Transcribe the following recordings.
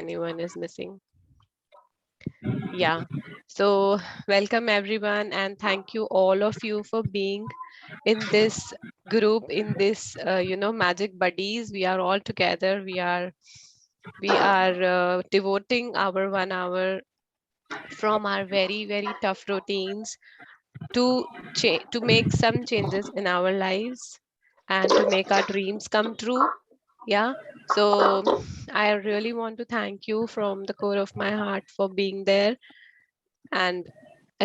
anyone is missing. Yeah. So welcome everyone, and thank you all of you for being in this group, in this Magic Buddies. We are all together. We are devoting our 1 hour from our very, very tough routines to to make some changes in our lives and to make our dreams come true. Yeah. So I really want to thank you from the core of my heart for being there and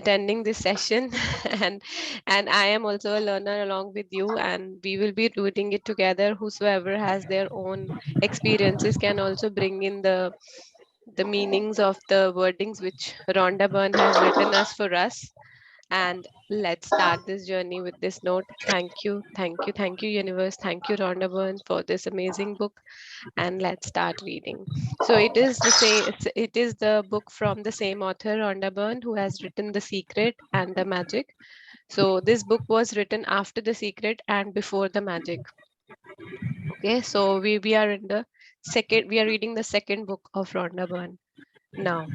attending this session. And I am also a learner along with you, and we will be doing it together. Whosoever has their own experiences can also bring in the meanings of the wordings which Rhonda Byrne has written us for us. And let's start this journey with this note. Thank you, thank you, thank you, universe. Thank you, Rhonda Byrne, for this amazing book. And let's start reading. So it is the same. It is the book from the same author, Rhonda Byrne, who has written The Secret and The Magic. So this book was written after The Secret and before The Magic. Okay, so we are in the second. We are reading the second book of Rhonda Byrne now.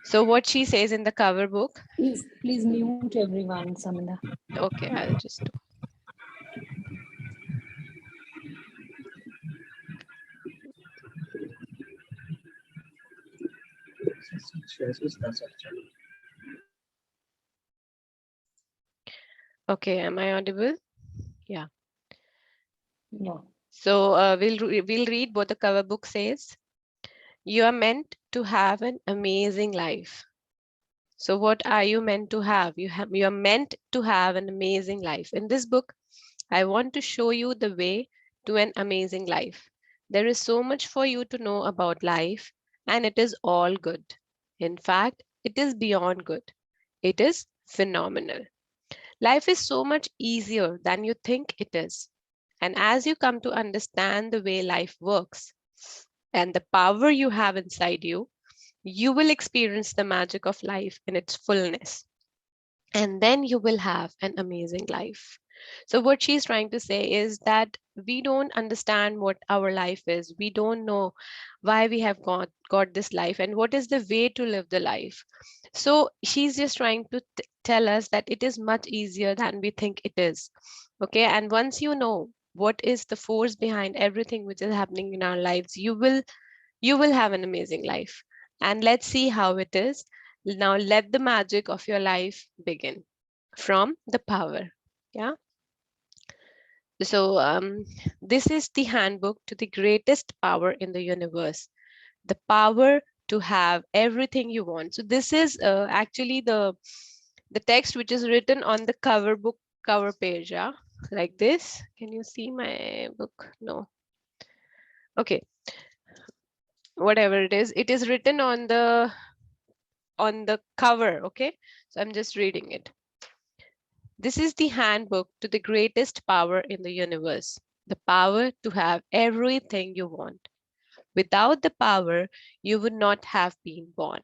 So what she says in the cover book. Please mute everyone, Samantha. Okay, I'll just do. Okay, am I audible? Yeah. Yeah. So we'll read what the cover book says. You are meant to have an amazing life. So what are you meant to have? You are meant to have an amazing life. In this book, I want to show you the way to an amazing life. There is so much for you to know about life, and it is all good. In fact, it is beyond good. It is phenomenal. Life is so much easier than you think it is. And as you come to understand the way life works and the power you have inside you, you will experience the magic of life in its fullness. And then you will have an amazing life. So, what she's trying to say is that we don't understand what our life is. We don't know why we have got this life and what is the way to live the life. So, she's just trying to tell us that it is much easier than we think it is. Okay. And once you know what is the force behind everything which is happening in our lives, you will have an amazing life. And let's see how it is. Now let the magic of your life begin from the power. Yeah. So this is the handbook to the greatest power in the universe, the power to have everything you want. So this is actually the text which is written on the cover book cover page. Yeah, like this. Can you see my book? No. Okay. Whatever it is written on the cover. Okay, so I'm just reading it. This is the handbook to the greatest power in the universe, the power to have everything you want. Without the power, you would not have been born.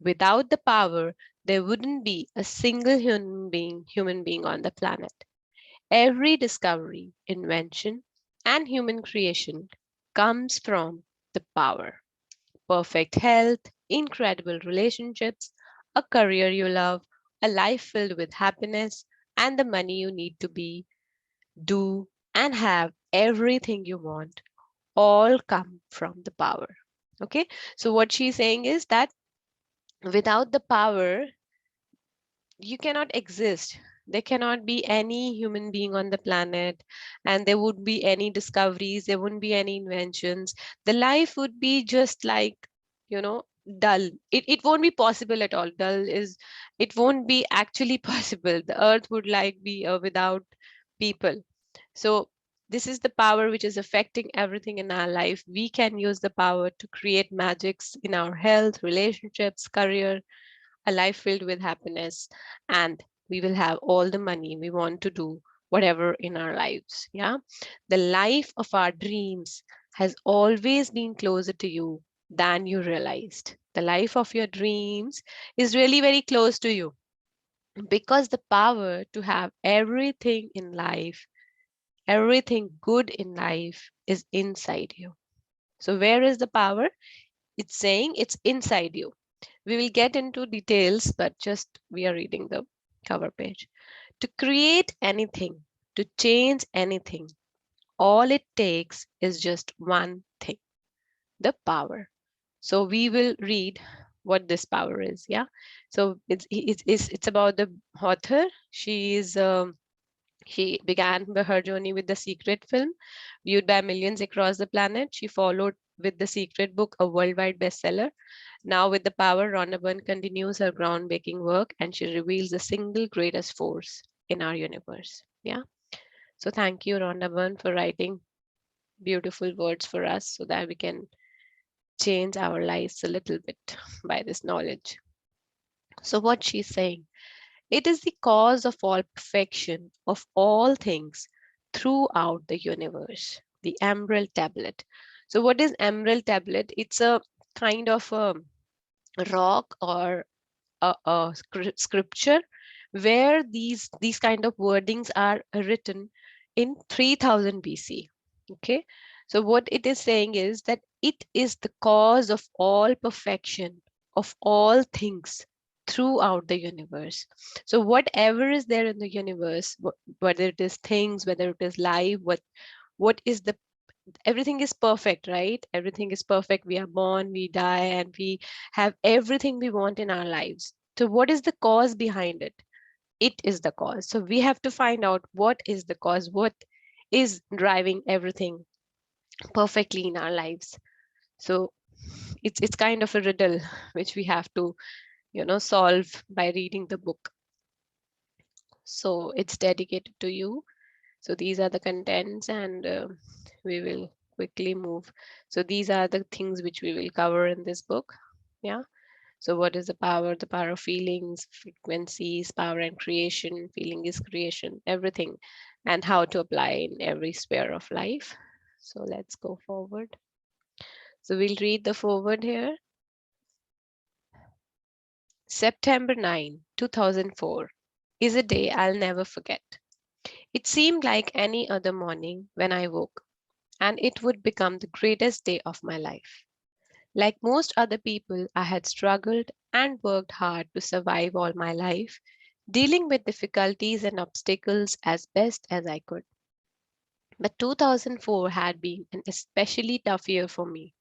Without the power, there wouldn't be a single human being on the planet. Every discovery, invention, and human creation comes from the power. Perfect health, incredible relationships, a career you love, a life filled with happiness, and the money you need to be, do, and have everything you want all come from the power. Okay, so what she's saying is that without the power, you cannot exist. There cannot be any human being on the planet, and there would be any discoveries, there wouldn't be any inventions. The life would be just like, you know, dull. It won't be possible at all. Dull is, it won't be actually possible. The earth would like be without people. So this is the power which is affecting everything in our life. We can use the power to create magics in our health, relationships, career, a life filled with happiness, and we will have all the money we want to do whatever in our lives. Yeah, the life of our dreams has always been closer to you than you realized. The life of your dreams is really very close to you because the power to have everything in life, everything good in life is inside you. So where is the power? It's saying it's inside you. We will get into details, but just we are reading the cover page. To create anything, to change anything, all it takes is just one thing, the power. So we will read what this power is. Yeah. So it's about the author. She began her journey with The Secret film, viewed by millions across the planet. She followed with The Secret book, a worldwide bestseller. Now, with The Power, Rhonda Byrne continues her groundbreaking work and she reveals the single greatest force in our universe. Yeah. So, thank you, Rhonda Byrne, for writing beautiful words for us so that we can change our lives a little bit by this knowledge. So, what she's saying, it is the cause of all perfection of all things throughout the universe, the Emerald Tablet. So, what is Emerald Tablet? It's a kind of a rock or a scripture where these kind of wordings are written in 3000 BC. Okay, so what it is saying is that it is the cause of all perfection of all things throughout the universe. So whatever is there in the universe, whether it is things, whether it is life, what is the everything is perfect, right? Everything is perfect. We are born, we die, and we have everything we want in our lives. So what is the cause behind it? It is the cause. So we have to find out what is the cause, what is driving everything perfectly in our lives. So it's kind of a riddle which we have to, solve by reading the book. So it's dedicated to you. So these are the contents, and we will quickly move. So these are the things which we will cover in this book. Yeah. So what is the power? The power of feelings, frequencies, power and creation. Feeling is creation, everything, and how to apply in every sphere of life. So let's go forward. So we'll read the forward here. September 9, 2004 is a day I'll never forget. It seemed like any other morning when I woke, and it would become the greatest day of my life. Like most other people, I had struggled and worked hard to survive all my life, dealing with difficulties and obstacles as best as I could. But 2004 had been an especially tough year for me,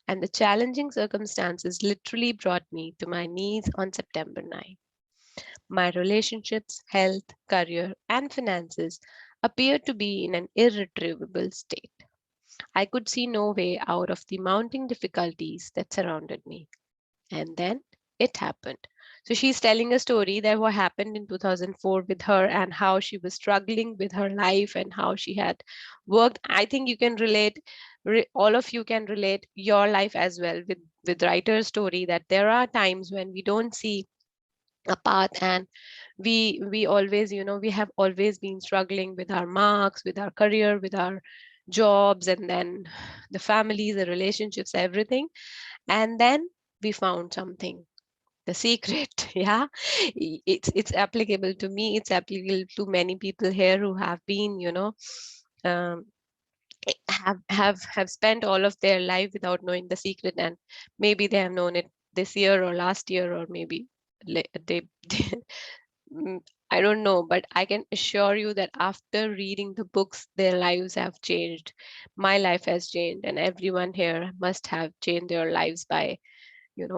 and the challenging circumstances literally brought me to my knees on September 9. My relationships, health, career, and finances appeared to be in an irretrievable state. I could see no way out of the mounting difficulties that surrounded me. And then it happened. So she's telling a story that what happened in 2004 with her and how she was struggling with her life and how she had worked. I think you can relate, all of you can relate your life as well with writer's story, that there are times when we don't see a path, and we always, we have always been struggling with our marks, with our career, with our jobs, and then the families, the relationships, everything. And then we found something, the secret. Yeah, it's applicable to me, it's applicable to many people here who have been, um, have spent all of their life without knowing the secret, and maybe they have known it this year or last year, or maybe they Mm, I don't know, but I can assure you that after reading the books, their lives have changed. My life has changed, and everyone here must have changed their lives by,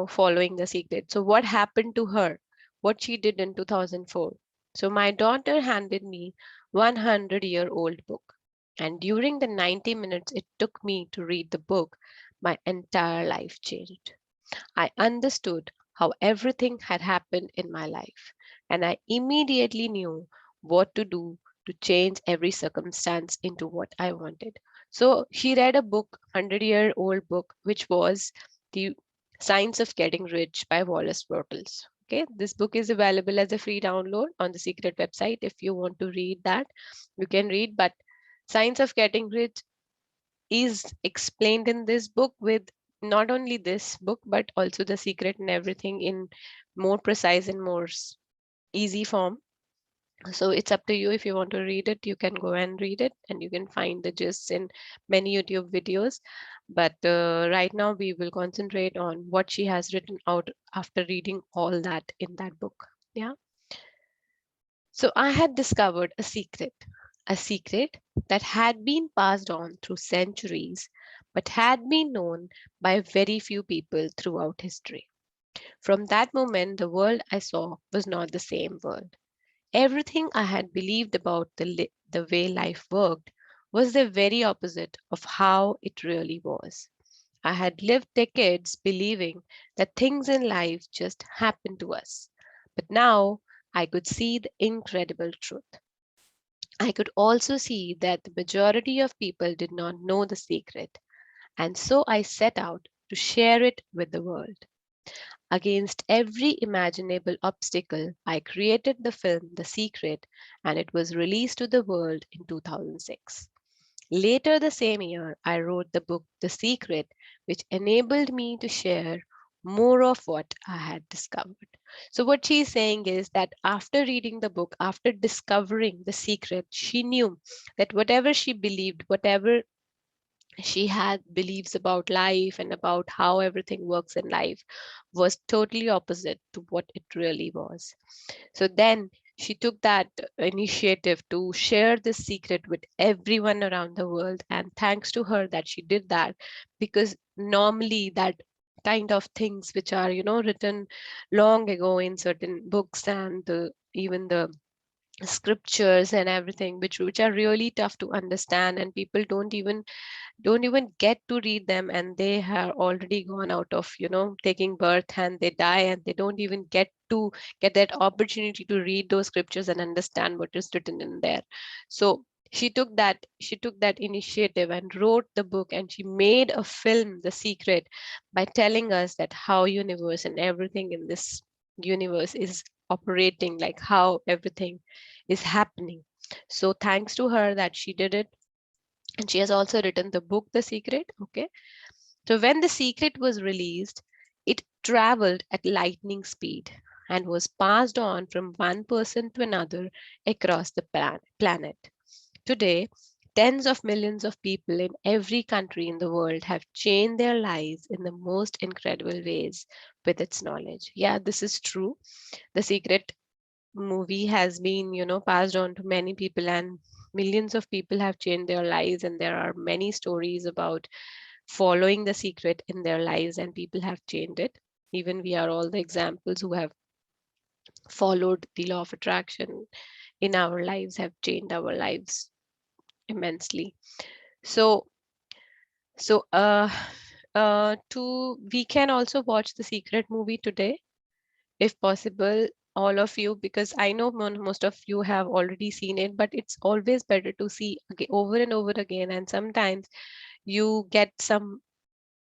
following the secret. So, what happened to her? What she did in 2004? So, my daughter handed me 100-year-old book, and during the 90 minutes it took me to read the book, my entire life changed. I understood how everything had happened in my life, and I immediately knew what to do to change every circumstance into what I wanted. So she read a book, 100-year-old book, which was The Science of Getting Rich by Wallace Wattles. Okay, this book is available as a free download on the Secret website. If you want to read that, you can read. But Science of Getting Rich is explained in this book with not only this book but also the secret and everything in more precise and more easy form. So it's up to you. If you want to read it, you can go and read it, and you can find the gist in many YouTube videos. But right now, we will concentrate on what she has written out after reading all that in that book. Yeah. So I had discovered a secret that had been passed on through centuries, but had been known by very few people throughout history. From that moment, the world I saw was not the same world. Everything I had believed about the way life worked was the very opposite of how it really was. I had lived decades believing that things in life just happen to us. But now I could see the incredible truth. I could also see that the majority of people did not know the secret, and so I set out to share it with the world. Against every imaginable obstacle, I created the film The Secret, and it was released to the world in 2006. Later the same year, I wrote the book The Secret, which enabled me to share more of what I had discovered. So, what she's saying is that after reading the book, after discovering the secret, she knew that whatever she believed, whatever she had beliefs about life and about how everything works in life was totally opposite to what it really was. So then she took that initiative to share this secret with everyone around the world. And thanks to her that she did that, because normally that kind of things which are, written long ago in certain books and even the scriptures and everything which are really tough to understand, and people don't even get to read them, and they have already gone out of taking birth, and they die, and they don't even get that opportunity to read those scriptures and understand what is written in there. So she took that initiative and wrote the book, and she made a film, The Secret, by telling us that how universe and everything in this universe is operating, like how everything is happening. So thanks to her that she did it, and she has also written the book The Secret. Okay. So when The Secret was released, it traveled at lightning speed and was passed on from one person to another across the planet. Today, tens of millions of people in every country in the world have changed their lives in the most incredible ways with its knowledge. Yeah, this is true. The Secret movie has been passed on to many people, and millions of people have changed their lives, and there are many stories about following the secret in their lives and people have changed it. Even we are all the examples who have followed the law of attraction in our lives, have changed our lives immensely. So so uh uh to we can also watch the secret movie today if possible, all of you, because I know most of you have already seen it, but it's always better to see over and over again, and sometimes you get some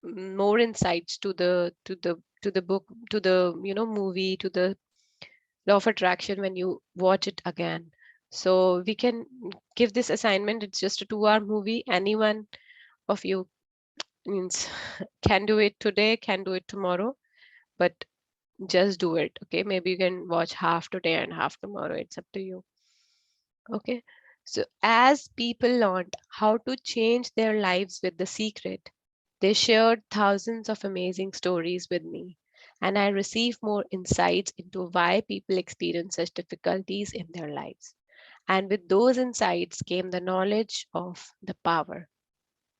more insights to the book, to the movie, to the law of attraction when you watch it again. So we can give this assignment. It's just a 2-hour movie. Anyone of you means can do it today, can do it tomorrow, but just do it. Okay, maybe you can watch half today and half tomorrow. It's up to you. Okay. So as people learned how to change their lives with the secret, they shared thousands of amazing stories with me, and I received more insights into why people experience such difficulties in their lives. And with those insights came the knowledge of the power,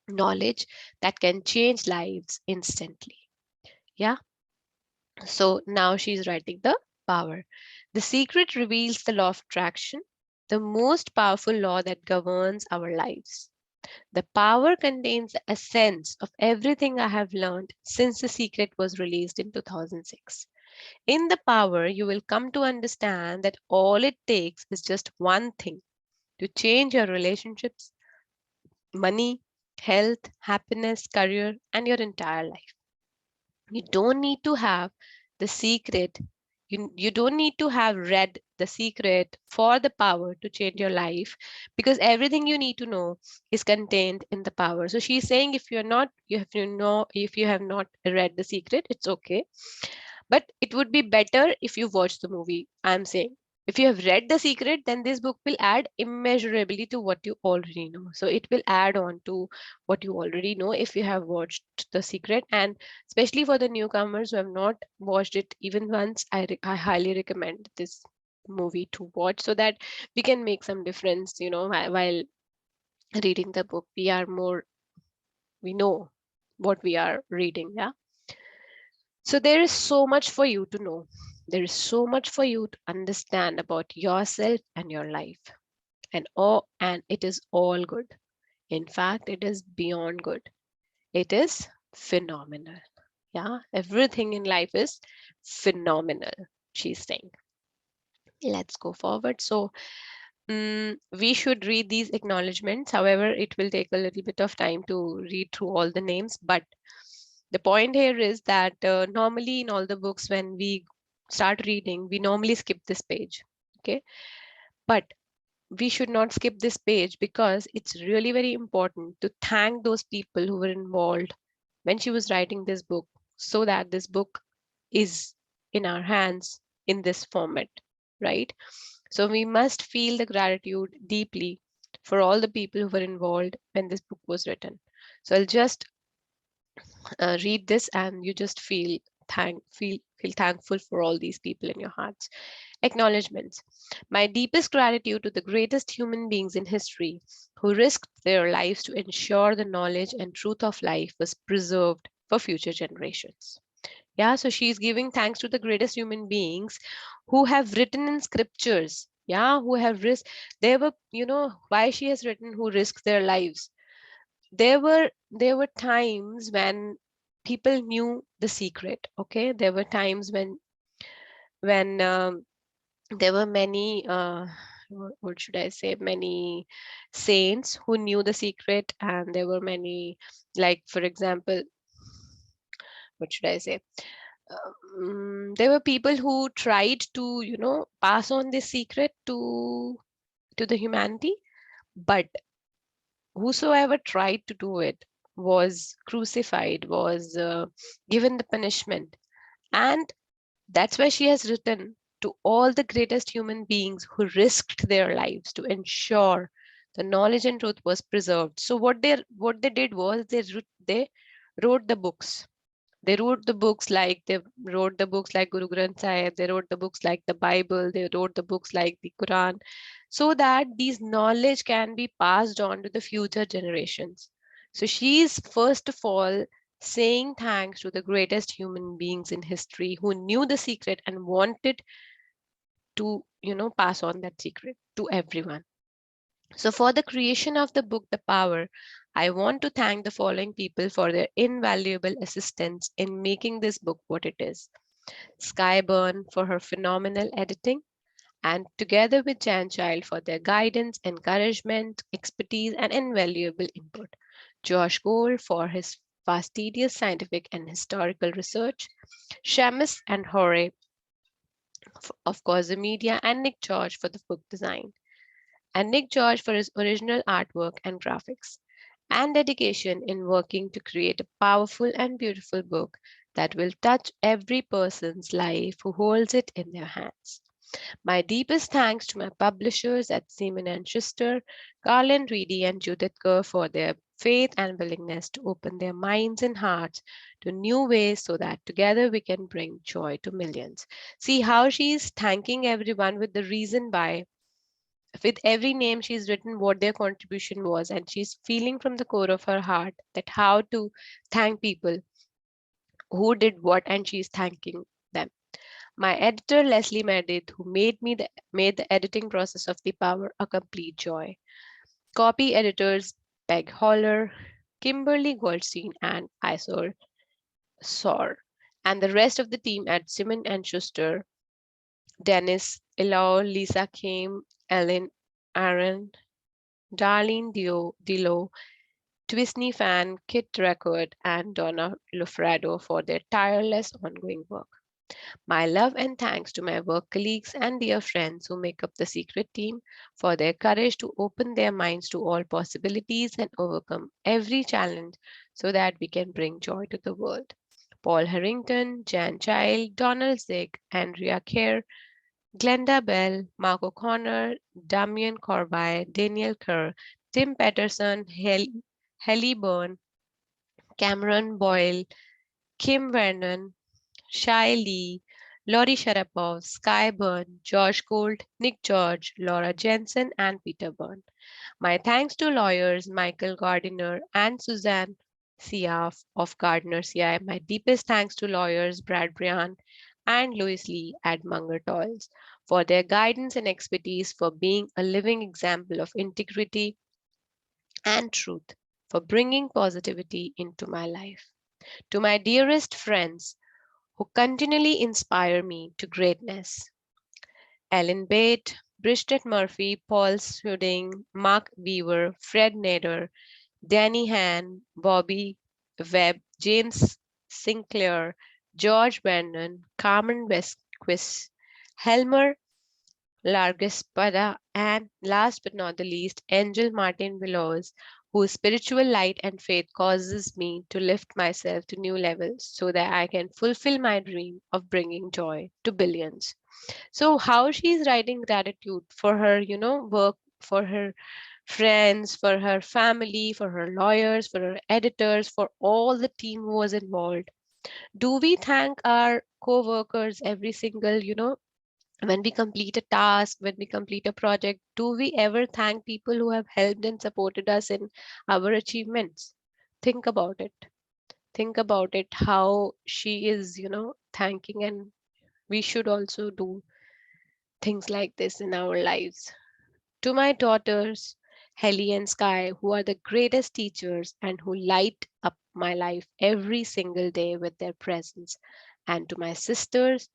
knowledge that can change lives instantly. Yeah. So now she's writing the power. The secret reveals the law of attraction, the most powerful law that governs our lives. The power contains the essence of everything I have learned since The Secret was released in 2006. In the power, you will come to understand that all it takes is just one thing to change your relationships, money, health, happiness, career, and your entire life. You don't need to have the secret. You don't need to have read the secret for the power to change your life, because everything you need to know is contained in the power. So she's saying if you're not, you have to know, if you have not read the secret, it's okay. But it would be better if you watch the movie, I'm saying. If you have read The Secret, then this book will add immeasurably to what you already know. So it will add on to what you already know if you have watched The Secret. And especially for the newcomers who have not watched it even once, I highly recommend this movie to watch so that we can make some difference, while reading the book. We know what we are reading. Yeah. So there is so much for you to know. There is so much for you to understand about yourself and your life. And it is all good. In fact, it is beyond good. It is phenomenal. Yeah, everything in life is phenomenal, she's saying. Let's go forward. So we should read these acknowledgements. However, it will take a little bit of time to read through all the names. But the point here is that normally in all the books, when we start reading, we normally skip this page. Okay. But we should not skip this page because it's really very important to thank those people who were involved when she was writing this book so that this book is in our hands in this format, right? So we must feel the gratitude deeply for all the people who were involved when this book was written. So I'll just read this and you just feel thankful for all these people in your hearts. Acknowledgements. My deepest gratitude to the greatest human beings in history who risked their lives to ensure the knowledge and truth of life was preserved for future generations. Yeah, so she's giving thanks to the greatest human beings who have written in scriptures. Yeah, who have risked. There were, why she has written who risked their lives. There were times when people knew the secret. Okay, there were times when there were many what should I say, many saints who knew the secret, and there were many, like for example, what should I say, there were people who tried to pass on this secret to the humanity, but whosoever tried to do it was crucified, was given the punishment. And that's why she has written to all the greatest human beings who risked their lives to ensure the knowledge and truth was preserved. So what they did was they wrote the books. They wrote the books like Guru Granth Sahib. They wrote the books like the Bible. They wrote the books like the Quran, so that these knowledge can be passed on to the future generations. So she is first of all saying thanks to the greatest human beings in history who knew the secret and wanted to, pass on that secret to everyone. So for the creation of the book, The Power, I want to thank the following people for their invaluable assistance in making this book what it is. Sky Byrne for her phenomenal editing, and together with Jan Child for their guidance, encouragement, expertise, and invaluable input. Josh Gold for his fastidious scientific and historical research. Shamus and Hore, of course, the media, and Nick George for the book design. And Nick George for his original artwork and graphics, and dedication in working to create a powerful and beautiful book that will touch every person's life who holds it in their hands. My deepest thanks to my publishers at Seaman and Schuster, Garland Reedy and Judith Kerr for their faith and willingness to open their minds and hearts to new ways so that together we can bring joy to millions. See how she's thanking everyone with the reason why. With every name, she's written what their contribution was, and she's feeling from the core of her heart that how to thank people who did what, and she's thanking them. My editor, Leslie Meredith, who made the editing process of The Power a complete joy. Copy editors, Peg Holler, Kimberly Goldstein, and Isor Sor, and the rest of the team at Simon and Schuster, Dennis, Elau, Lisa Kim, Ellen, Aaron, Darlene Dilo, Twisney Fan, Kit Record, and Donna Lofrado for their tireless ongoing work. My love and thanks to my work colleagues and dear friends who make up the secret team for their courage to open their minds to all possibilities and overcome every challenge so that we can bring joy to the world. Paul Harrington, Jan Child, Donald Zig, Andrea Kerr, Glenda Bell, Mark O'Connor, Damian Corby, Daniel Kerr, Tim Patterson, Helly Byrne, Cameron Boyle, Kim Vernon, Shai Lee, Laurie Sharapov, Sky Byrne, Josh Gould, Nick George, Laura Jensen, and Peter Byrne. My thanks to lawyers Michael Gardiner and Suzanne Siaf of Gardner CI. My deepest thanks to lawyers Brad Brian and Louis Lee at Munger Toils for their guidance and expertise, for being a living example of integrity and truth, for bringing positivity into my life. To my dearest friends who continually inspire me to greatness, Ellen Bate, Bridget Murphy, Paul Suding, Mark Beaver, Fred Nader, Danny Han, Bobby Webb, James Sinclair, George Vernon, Carmen Vesquist, Helmer Largespada, and last but not the least, Angel Martin Willows, whose spiritual light and faith causes me to lift myself to new levels so that I can fulfill my dream of bringing joy to billions. So, how she's writing gratitude for her, work, for her friends, for her family, for her lawyers, for her editors, for all the team who was involved. Do we thank our co-workers every single, when we complete a task, when we complete a project, do we ever thank people who have helped and supported us in our achievements? Think about it. Think about it, how she is, thanking, and we should also do things like this in our lives. To my daughters, Helly and Sky, who are the greatest teachers and who light up my life every single day with their presence. And to my sisters,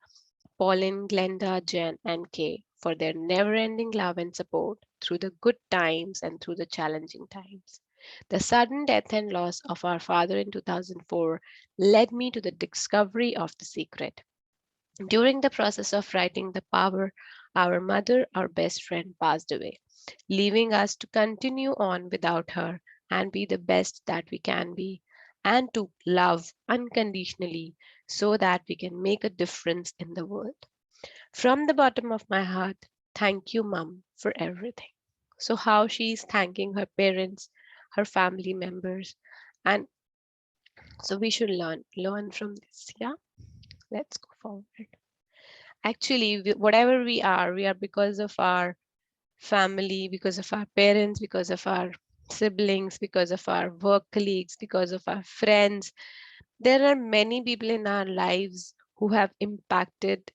Pauline, Glenda, Jen, and Kay, for their never ending love and support through the good times and through the challenging times. The sudden death and loss of our father in 2004 led me to the discovery of the secret. During the process of writing The Power, our mother, our best friend, passed away, leaving us to continue on without her and be the best that we can be, and to love unconditionally so that we can make a difference in the world. From the bottom of my heart, thank you, Mum, for everything. So, how she's thanking her parents, her family members, and so we should learn from this. Yeah, let's go forward. Actually, whatever we are because of our family, because of our parents, because of our siblings, because of our work colleagues, because of our friends. There are many people in our lives who have impacted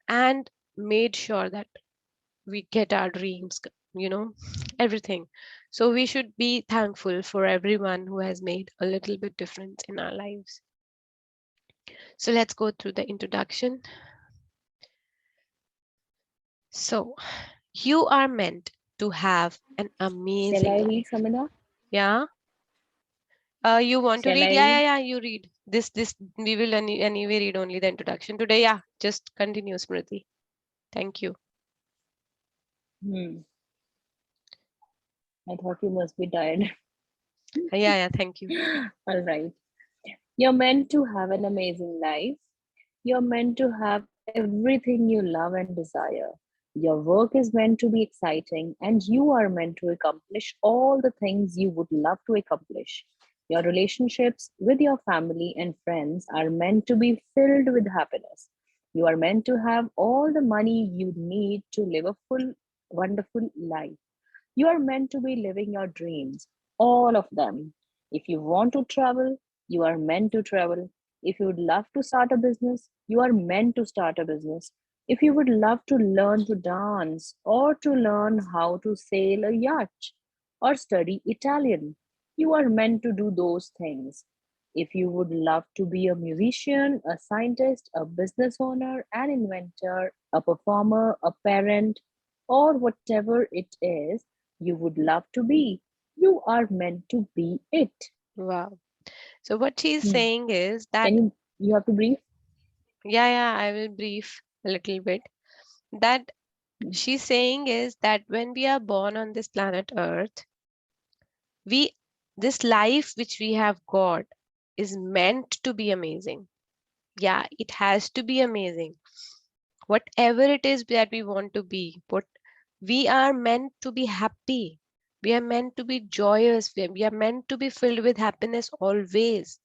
and made sure that we get our dreams, everything. So we should be thankful for everyone who has made a little bit difference in our lives. So let's go through the introduction. So you are meant to have an Shall amazing I life. read, Samida? Yeah. You want to Shall read? I Yeah, yeah, read? yeah. You read. This we will anyway read only the introduction today. Yeah, just continue, Smriti. Thank you. Hmm. I thought you must be tired. Yeah, yeah. Thank you. All right. You're meant to have an amazing life. You're meant to have everything you love and desire. Your work is meant to be exciting, and you are meant to accomplish all the things you would love to accomplish. Your relationships with your family and friends are meant to be filled with happiness. You are meant to have all the money you need to live a full, wonderful life. You are meant to be living your dreams, all of them. If you want to travel, you are meant to travel. If you would love to start a business, you are meant to start a business. If you would love to learn to dance or to learn how to sail a yacht or study Italian, you are meant to do those things. If you would love to be a musician, a scientist, a business owner, an inventor, a performer, a parent, or whatever it is you would love to be, you are meant to be it. Wow. So what she's Hmm. saying is that, Can you have to brief? yeah, yeah, I will brief a little bit. That Hmm. she's saying is that when we are born on this planet Earth, we this life which we have got is meant to be amazing. Yeah, it has to be amazing. whatever it is that we want to be, what we are meant to be happy. We are meant to be joyous. We are meant to be filled with happiness always.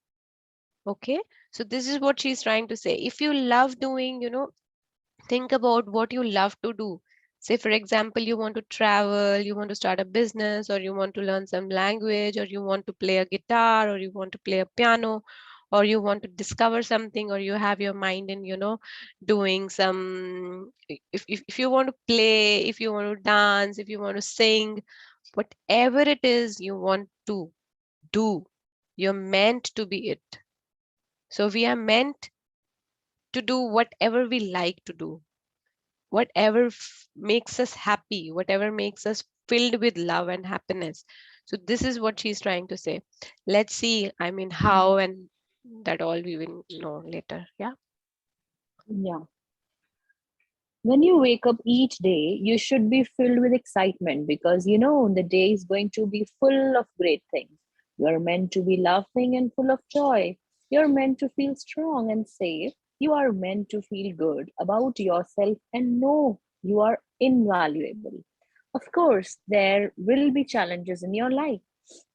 Okay. So this is what she's trying to say. If you love doing, think about what you love to do. Say, for example, you want to travel, you want to start a business, or you want to learn some language, or you want to play a guitar, or you want to play a piano, or you want to discover something, or you have your mind in, doing some, if you want to play, if you want to dance, if you want to sing, whatever it is you want to do, you're meant to be it. So we are meant to do whatever we like to do, whatever makes us happy, whatever makes us filled with love and happiness. So this is what she's trying to say. Let's see, I mean, how, and that all we will know later. Yeah. Yeah. When you wake up each day, you should be filled with excitement because you know the day is going to be full of great things. You're meant to be laughing and full of joy. You're meant to feel strong and safe. You are meant to feel good about yourself and know you are invaluable. Of course, there will be challenges in your life,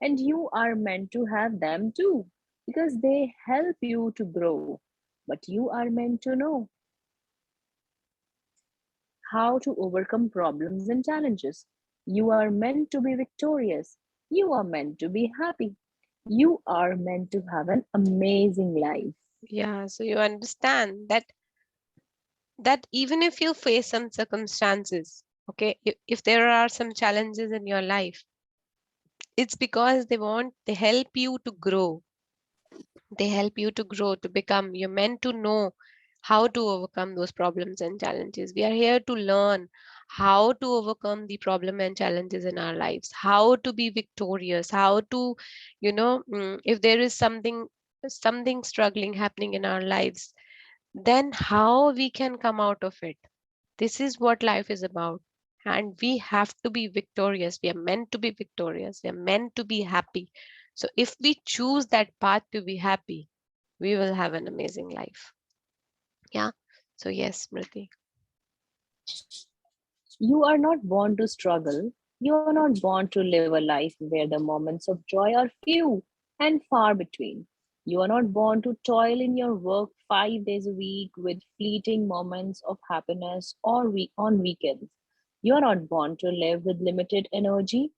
and you are meant to have them too because they help you to grow. But you are meant to know how to overcome problems and challenges. You are meant to be victorious. You are meant to be happy. You are meant to have an amazing life. Yeah, so you understand that even if you face some circumstances, okay, if there are some challenges in your life, it's because they help you to grow. They help you to grow, to become. You're meant to know how to overcome those problems and challenges. We are here to learn how to overcome the problem and challenges in our lives, how to be victorious, how to, if there is something struggling happening in our lives, then how we can come out of it. This is what life is about. And we have to be victorious. We are meant to be victorious. We are meant to be happy. So if we choose that path to be happy, we will have an amazing life. Yeah. So yes, Smriti. You are not born to struggle. You are not born to live a life where the moments of joy are few and far between. You are not born to toil in your work 5 days a week with fleeting moments of happiness or on weekends. You are not born to live with limited energy,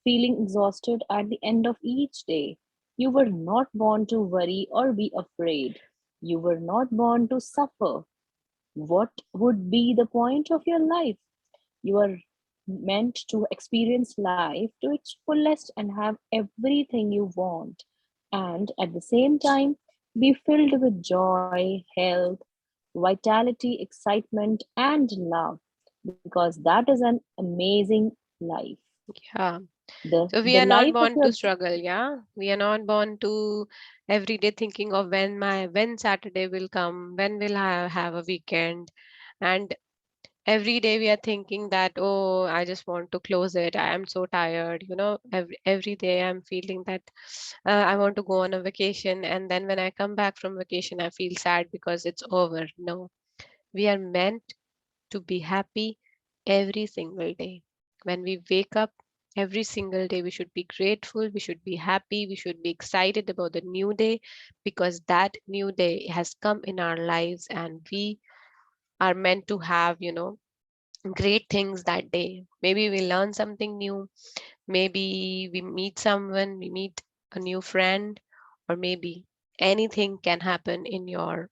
feeling exhausted at the end of each day. You were not born to worry or be afraid. You were not born to suffer. What would be the point of your life? You are meant to experience life to its fullest and have everything you want. And at the same time, be filled with joy, health, vitality, excitement, and love, because that is an amazing life. Yeah. So we The are not life of born your to struggle. Yeah. We are not born to every day thinking of when Saturday will come, when will I have a weekend. And every day we are thinking that, oh, I just want to close it, I am so tired, every day I'm feeling that I want to go on a vacation, and then when I come back from vacation I feel sad because it's over. No, we are meant to be happy every single day. When we wake up every single day, we should be grateful, we should be happy, we should be excited about the new day, because that new day has come in our lives and we are meant to have, great things that day. Maybe we learn something new, maybe we meet someone, we meet a new friend, or maybe anything can happen in your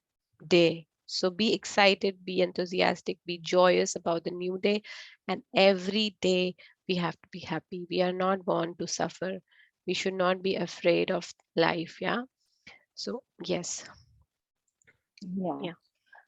day. So be excited, be enthusiastic, be joyous about the new day. And every day we have to be happy. We are not born to suffer. We should not be afraid of life. Yeah. So, yes. yeah, Yeah.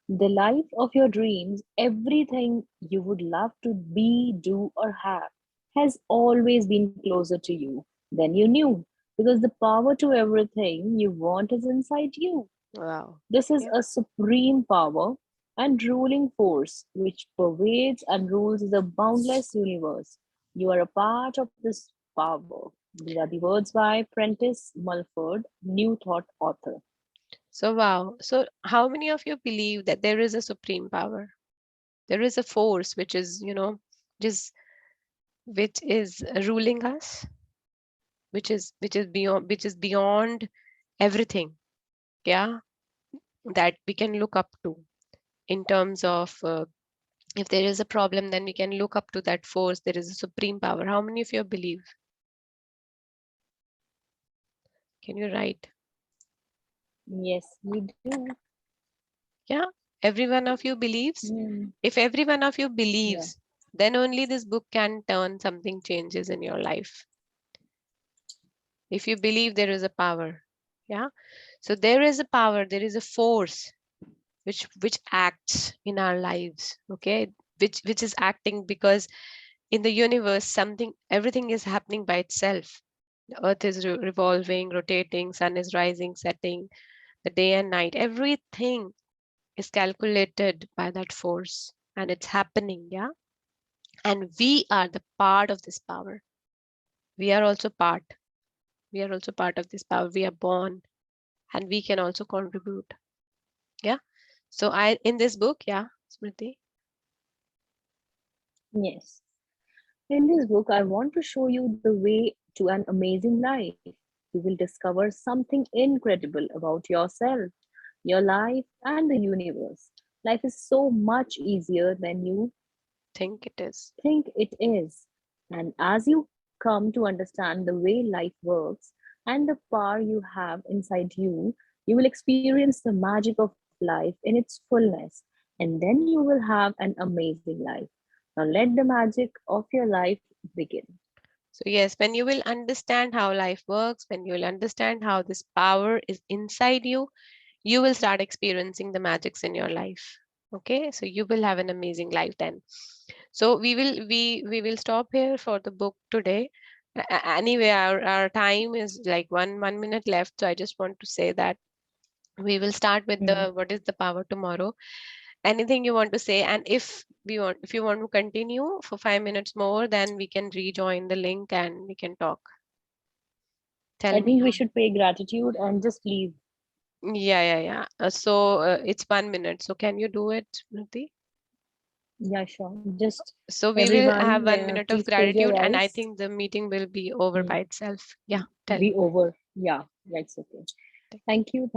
the life of your dreams, everything you would love to be, do, or have, has always been closer to you than you knew, because the power to everything you want is inside you. Wow. This is Yeah. a supreme power and ruling force which pervades and rules the boundless universe. You are a part of this power. These are the words by Prentice Mulford, New Thought author. So, wow. So, how many of you believe that there is a supreme power? There is a force which is, just which is ruling us, which is beyond everything. Yeah, that we can look up to in terms of if there is a problem, then we can look up to that force. There is a supreme power. How many of you believe? Can you write? Yes, we do. Yeah, every one of you believes. Mm, If every one of you yeah. believes, then only this book can turn something changes in your life. If you believe there is a power. Yeah, so there is a power, there is a force which acts in our lives. Okay, which is acting because in the universe something, everything is happening by itself. The earth is revolving, rotating, sun is rising, setting, the day and night, everything is calculated by that force, and it's happening. Yeah, and we are the part of this power. We are also part. We are also part of this power. We are born, and we can also contribute. Yeah, so I in this book, yeah, Smriti. Yes. In this book, I want to show you the way to an amazing life. You will discover something incredible about yourself, your life, and the universe. Life is so much easier than you Think it is. think it is. And as you come to understand the way life works and the power you have inside you will experience the magic of life in its fullness. And then you will have an amazing life. Now let the magic of your life begin. So yes, when you will understand how life works, when you will understand how this power is inside you will start experiencing the magics in your life. Okay, so you will have an amazing life then. So we will stop here for the book today. Anyway, our time is like one minute left, so I just want to say that we will start with Hmm. the what is the power tomorrow. Anything you want to say? And if you want to continue for 5 minutes more, then we can rejoin the link and we can talk. Tell I me. think we should pay gratitude and just leave. Yeah. So it's 1 minute. So can you do it, Smriti? Yeah, sure. Just So we will have everyone, 1 minute of please close your gratitude, and I eyes. think the meeting will be over Hmm. by itself. Yeah, tell. Be over. Yeah, that's okay. Thank you,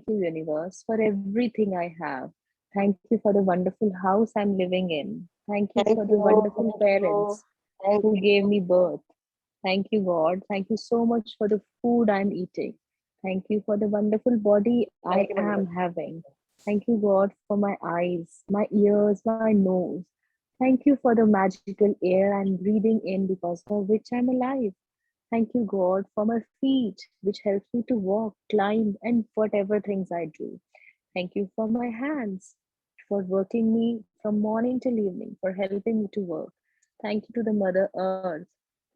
universe, for everything I have. Thank you for the wonderful house I'm living in. Thank you Thank for the you. wonderful Thank you. parents Thank who gave you. me birth. Thank you, God. Thank you so much for the food I'm eating. Thank you for the wonderful body I Thank you, am Manoj. having. Thank you, God, for my eyes, my ears, my nose. Thank you for the magical air I'm breathing in because of which I'm alive. Thank you, God, for my feet, which helps me to walk, climb, and whatever things I do. Thank you for my hands, for working me from morning till evening, for helping me to work. Thank you to the Mother Earth.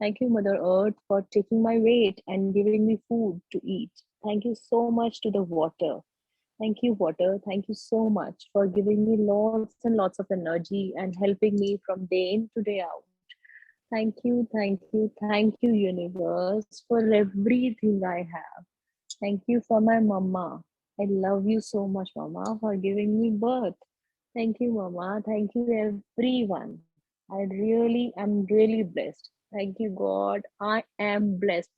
Thank you, Mother Earth, for taking my weight and giving me food to eat. Thank you so much to the water. Thank you, water. Thank you so much for giving me lots and lots of energy and helping me from day in to day out. Thank you, universe, for everything I have. Thank you for my mama. I love you so much, mama, for giving me birth. Thank you, mama. Thank you, everyone. I really am really blessed. Thank you, God. I am blessed.